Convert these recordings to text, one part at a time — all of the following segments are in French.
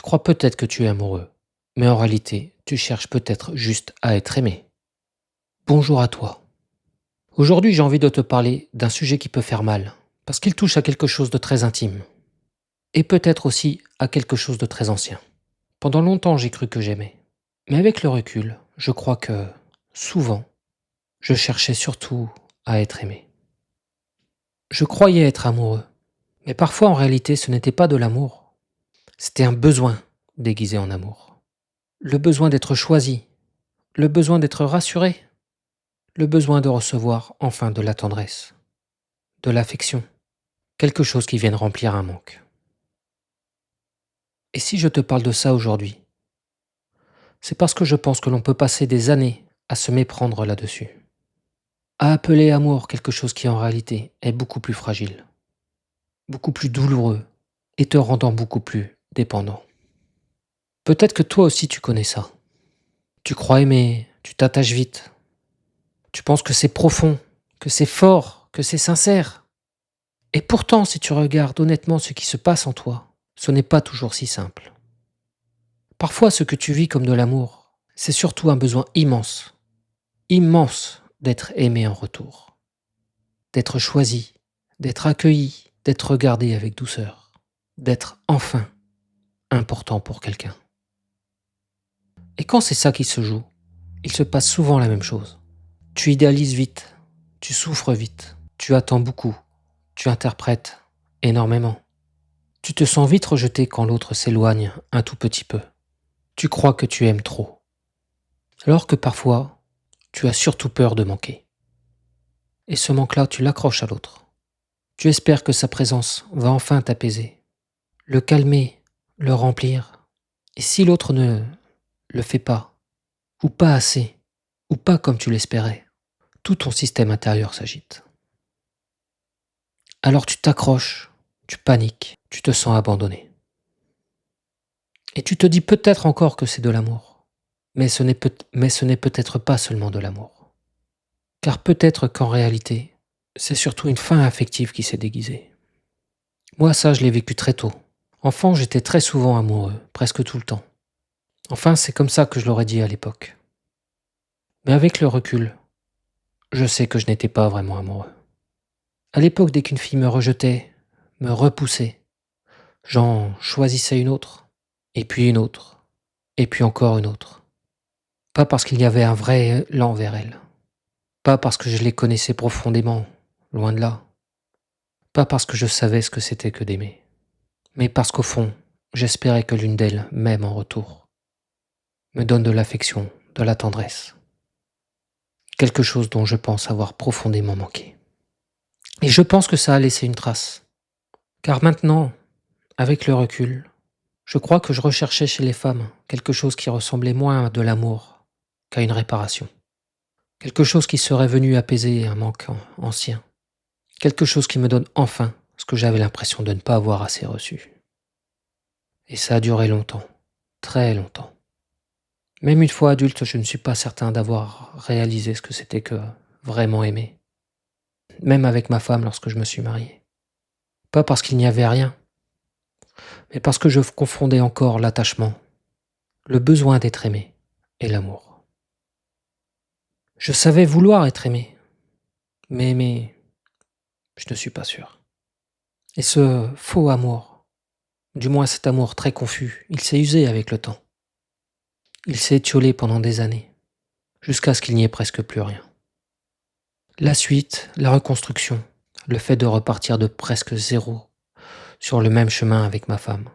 crois peut-être que tu es amoureux, mais en réalité, tu cherches peut-être juste à être aimé. Bonjour à toi. Aujourd'hui, j'ai envie de te parler d'un sujet qui peut faire mal, parce qu'il touche à quelque chose de très intime, et peut-être aussi à quelque chose de très ancien. Pendant longtemps, j'ai cru que j'aimais, mais avec le recul, je crois que, souvent, je cherchais surtout à être aimé. Je croyais être amoureux, mais parfois en réalité, ce n'était pas de l'amour, c'était un besoin déguisé en amour. Le besoin d'être choisi, le besoin d'être rassuré, le besoin de recevoir enfin de la tendresse, de l'affection, quelque chose qui vienne remplir un manque. Et si je te parle de ça aujourd'hui, c'est parce que je pense que l'on peut passer des années à se méprendre là-dessus, à appeler amour quelque chose qui en réalité est beaucoup plus fragile, beaucoup plus douloureux et te rendant beaucoup plus dépendant. Peut-être que toi aussi tu connais ça. Tu crois aimer, tu t'attaches vite, tu penses que c'est profond, que c'est fort, que c'est sincère. Et pourtant, si tu regardes honnêtement ce qui se passe en toi, ce n'est pas toujours si simple. Parfois, ce que tu vis comme de l'amour, c'est surtout un besoin immense, immense d'être aimé en retour, d'être choisi, d'être accueilli, d'être regardé avec douceur, d'être enfin important pour quelqu'un. Et quand c'est ça qui se joue, il se passe souvent la même chose. Tu idéalises vite, tu souffres vite, tu attends beaucoup, tu interprètes énormément. Tu te sens vite rejeté quand l'autre s'éloigne un tout petit peu. Tu crois que tu aimes trop. Alors que parfois, tu as surtout peur de manquer. Et ce manque-là, tu l'accroches à l'autre. Tu espères que sa présence va enfin t'apaiser, le calmer, le remplir. Et si l'autre ne le fait pas, ou pas assez, ou pas comme tu l'espérais, tout ton système intérieur s'agite. Alors tu t'accroches, tu paniques, tu te sens abandonné. Et tu te dis peut-être encore que c'est de l'amour. Mais ce n'est peut-être pas seulement de l'amour. Car peut-être qu'en réalité, c'est surtout une faim affective qui s'est déguisée. Moi, ça, je l'ai vécu très tôt. Enfant, j'étais très souvent amoureux, presque tout le temps. Enfin, c'est comme ça que je l'aurais dit à l'époque. Mais avec le recul, je sais que je n'étais pas vraiment amoureux. À l'époque, dès qu'une fille me rejetait, me repoussait, j'en choisissais une autre, et puis une autre, et puis encore une autre. Pas parce qu'il y avait un vrai élan vers elle. Pas parce que je les connaissais profondément, loin de là. Pas parce que je savais ce que c'était que d'aimer. Mais parce qu'au fond, j'espérais que l'une d'elles m'aime en retour. Me donne de l'affection, de la tendresse. Quelque chose dont je pense avoir profondément manqué. Et je pense que ça a laissé une trace. Car maintenant, avec le recul, je crois que je recherchais chez les femmes quelque chose qui ressemblait moins à de l'amour qu'à une réparation. Quelque chose qui serait venu apaiser un manque ancien. Quelque chose qui me donne enfin ce que j'avais l'impression de ne pas avoir assez reçu. Et ça a duré longtemps, très longtemps. Même une fois adulte, je ne suis pas certain d'avoir réalisé ce que c'était que vraiment aimer. Même avec ma femme lorsque je me suis marié. Pas parce qu'il n'y avait rien, mais parce que je confondais encore l'attachement, le besoin d'être aimé et l'amour. Je savais vouloir être aimé, mais aimer, je ne suis pas sûr. Et ce faux amour, du moins cet amour très confus, il s'est usé avec le temps. Il s'est étiolé pendant des années, jusqu'à ce qu'il n'y ait presque plus rien. La suite, la reconstruction, le fait de repartir de presque zéro sur le même chemin avec ma femme.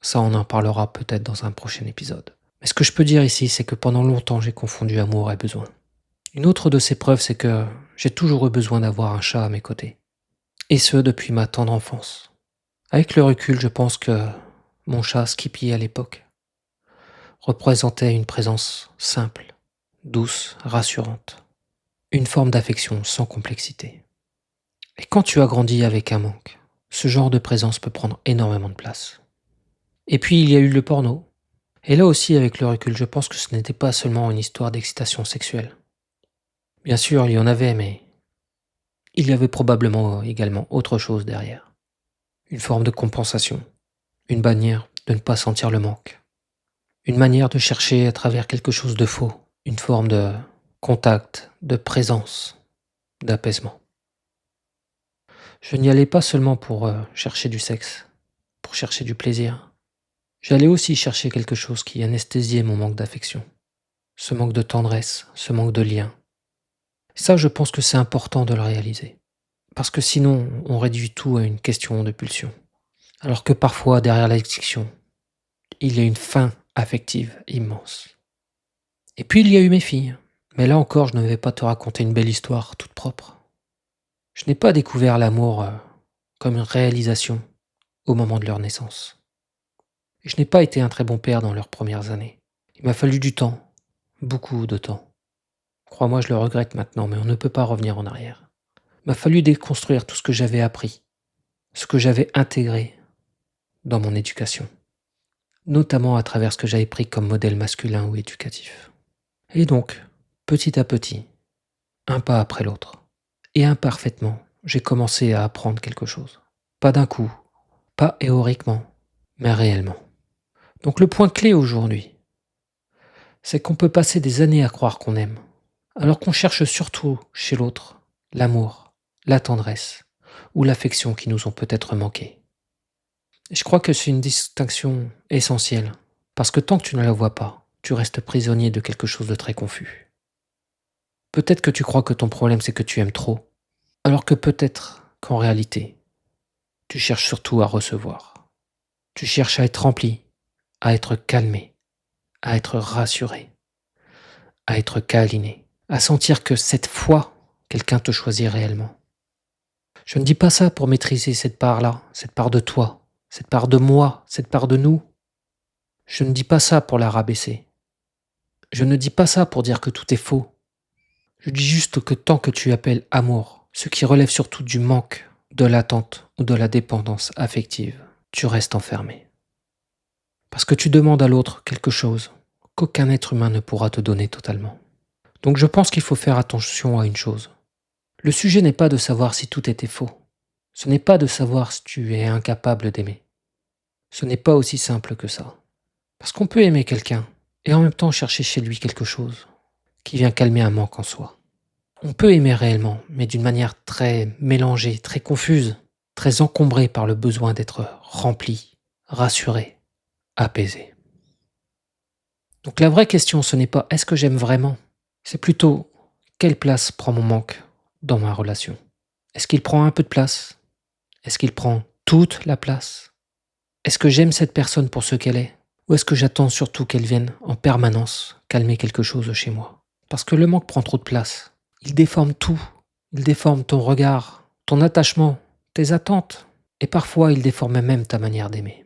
Ça, on en parlera peut-être dans un prochain épisode. Mais ce que je peux dire ici, c'est que pendant longtemps, j'ai confondu amour et besoin. Une autre de ces preuves, c'est que j'ai toujours eu besoin d'avoir un chat à mes côtés. Et ce, depuis ma tendre enfance. Avec le recul, je pense que mon chat Skippy à l'époque représentait une présence simple, douce, rassurante. Une forme d'affection sans complexité. Et quand tu as grandi avec un manque, ce genre de présence peut prendre énormément de place. Et puis il y a eu le porno. Et là aussi, avec le recul, je pense que ce n'était pas seulement une histoire d'excitation sexuelle. Bien sûr, il y en avait, mais il y avait probablement également autre chose derrière. Une forme de compensation, une manière de ne pas sentir le manque. Une manière de chercher à travers quelque chose de faux, une forme de contact, de présence, d'apaisement. Je n'y allais pas seulement pour chercher du sexe, pour chercher du plaisir. J'allais aussi chercher quelque chose qui anesthésiait mon manque d'affection, ce manque de tendresse, ce manque de lien. Ça, je pense que c'est important de le réaliser. Parce que sinon, on réduit tout à une question de pulsion. Alors que parfois, derrière l'addiction, il y a une faim affective immense. Et puis, il y a eu mes filles. Mais là encore, je ne vais pas te raconter une belle histoire toute propre. Je n'ai pas découvert l'amour comme une réalisation au moment de leur naissance. Et je n'ai pas été un très bon père dans leurs premières années. Il m'a fallu du temps, beaucoup de temps. Crois-moi, je le regrette maintenant, mais on ne peut pas revenir en arrière. Il m'a fallu déconstruire tout ce que j'avais appris, ce que j'avais intégré dans mon éducation, notamment à travers ce que j'avais pris comme modèle masculin ou éducatif. Et donc, petit à petit, un pas après l'autre, et imparfaitement, j'ai commencé à apprendre quelque chose. Pas d'un coup, pas théoriquement, mais réellement. Donc le point clé aujourd'hui, c'est qu'on peut passer des années à croire qu'on aime, alors qu'on cherche surtout chez l'autre l'amour, la tendresse ou l'affection qui nous ont peut-être manqué. Et je crois que c'est une distinction essentielle, parce que tant que tu ne la vois pas, tu restes prisonnier de quelque chose de très confus. Peut-être que tu crois que ton problème c'est que tu aimes trop, alors que peut-être qu'en réalité, tu cherches surtout à recevoir. Tu cherches à être rempli, à être calmé, à être rassuré, à être câliné, à sentir que cette fois, quelqu'un te choisit réellement. Je ne dis pas ça pour maîtriser cette part-là, cette part de toi, cette part de moi, cette part de nous. Je ne dis pas ça pour la rabaisser. Je ne dis pas ça pour dire que tout est faux. Je dis juste que tant que tu appelles amour, ce qui relève surtout du manque, de l'attente ou de la dépendance affective, tu restes enfermé. Parce que tu demandes à l'autre quelque chose qu'aucun être humain ne pourra te donner totalement. Donc je pense qu'il faut faire attention à une chose. Le sujet n'est pas de savoir si tout était faux. Ce n'est pas de savoir si tu es incapable d'aimer. Ce n'est pas aussi simple que ça. Parce qu'on peut aimer quelqu'un et en même temps chercher chez lui quelque chose qui vient calmer un manque en soi. On peut aimer réellement, mais d'une manière très mélangée, très confuse, très encombrée par le besoin d'être rempli, rassuré, apaisé. Donc la vraie question, ce n'est pas est-ce que j'aime vraiment, c'est plutôt quelle place prend mon manque dans ma relation. Est-ce qu'il prend un peu de place? Est-ce qu'il prend toute la place? Est-ce que j'aime cette personne pour ce qu'elle est? Ou est-ce que j'attends surtout qu'elle vienne en permanence calmer quelque chose chez moi? Parce que le manque prend trop de place. Il déforme tout. Il déforme ton regard, ton attachement, tes attentes. Et parfois, il déforme même ta manière d'aimer.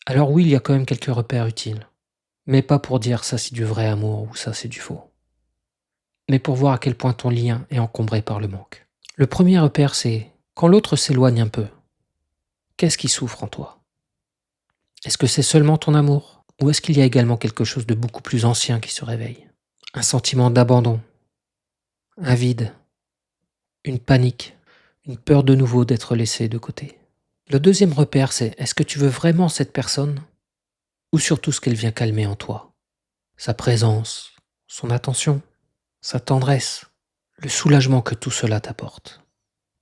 Alors oui, il y a quand même quelques repères utiles. Mais pas pour dire ça c'est du vrai amour ou ça c'est du faux. Mais pour voir à quel point ton lien est encombré par le manque. Le premier repère, c'est quand l'autre s'éloigne un peu. Qu'est-ce qui souffre en toi? Est-ce que c'est seulement ton amour? Ou est-ce qu'il y a également quelque chose de beaucoup plus ancien qui se réveille? Un sentiment d'abandon, un vide, une panique, une peur de nouveau d'être laissé de côté. Le deuxième repère, c'est est-ce que tu veux vraiment cette personne? Ou surtout ce qu'elle vient calmer en toi? Sa présence, son attention, sa tendresse, le soulagement que tout cela t'apporte.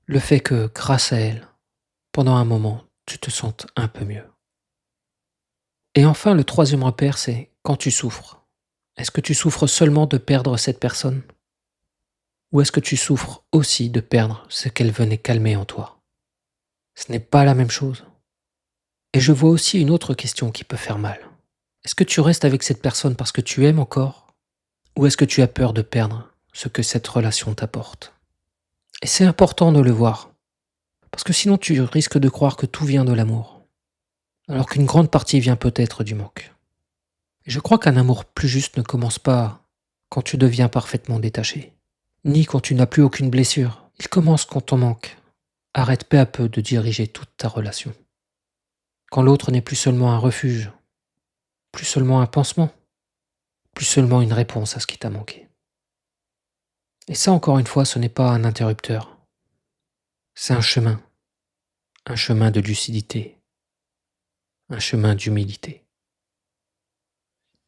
Le fait que, grâce à elle, pendant un moment, tu te sentes un peu mieux. Et enfin, le troisième repère, c'est quand tu souffres. Est-ce que tu souffres seulement de perdre cette personne? Ou est-ce que tu souffres aussi de perdre ce qu'elle venait calmer en toi? Ce n'est pas la même chose. Et je vois aussi une autre question qui peut faire mal. Est-ce que tu restes avec cette personne parce que tu aimes encore? Ou est-ce que tu as peur de perdre ce que cette relation t'apporte? Et c'est important de le voir. Parce que sinon tu risques de croire que tout vient de l'amour. Alors qu'une grande partie vient peut-être du manque. Et je crois qu'un amour plus juste ne commence pas quand tu deviens parfaitement détaché, ni quand tu n'as plus aucune blessure. Il commence quand ton manque arrête peu à peu de diriger toute ta relation. Quand l'autre n'est plus seulement un refuge, plus seulement un pansement, plus seulement une réponse à ce qui t'a manqué. Et ça, encore une fois, ce n'est pas un interrupteur. C'est un chemin de lucidité, un chemin d'humilité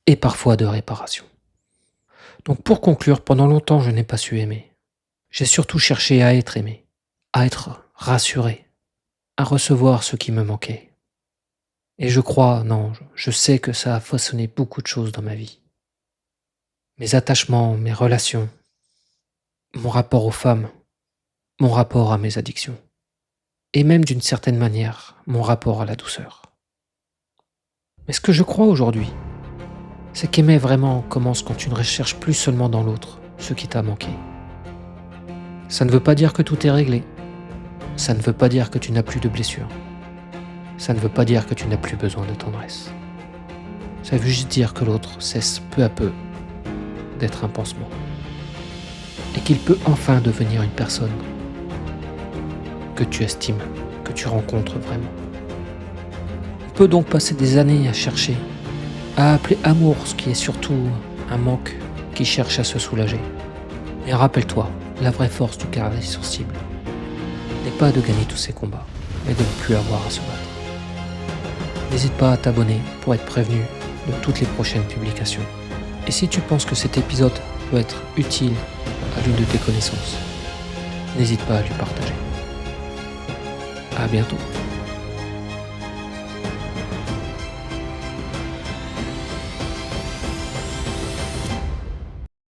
et parfois de réparation. Donc pour conclure, pendant longtemps je n'ai pas su aimer. J'ai surtout cherché à être aimé, à être rassuré, à recevoir ce qui me manquait. Et je crois, non, je sais que ça a façonné beaucoup de choses dans ma vie. Mes attachements, mes relations, mon rapport aux femmes, mon rapport à mes addictions. Et même d'une certaine manière, mon rapport à la douceur. Mais ce que je crois aujourd'hui, c'est qu'aimer vraiment commence quand tu ne recherches plus seulement dans l'autre ce qui t'a manqué. Ça ne veut pas dire que tout est réglé. Ça ne veut pas dire que tu n'as plus de blessures. Ça ne veut pas dire que tu n'as plus besoin de tendresse. Ça veut juste dire que l'autre cesse peu à peu d'être un pansement. Et qu'il peut enfin devenir une personne que tu estimes, que tu rencontres vraiment. On peut donc passer des années à chercher, à appeler amour ce qui est surtout un manque qui cherche à se soulager. Et rappelle-toi, la vraie force du cardinal sensible n'est pas de gagner tous ces combats, mais de ne plus avoir à se battre. N'hésite pas à t'abonner pour être prévenu de toutes les prochaines publications. Et si tu penses que cet épisode peut être utile à l'une de tes connaissances, n'hésite pas à lui partager. À bientôt.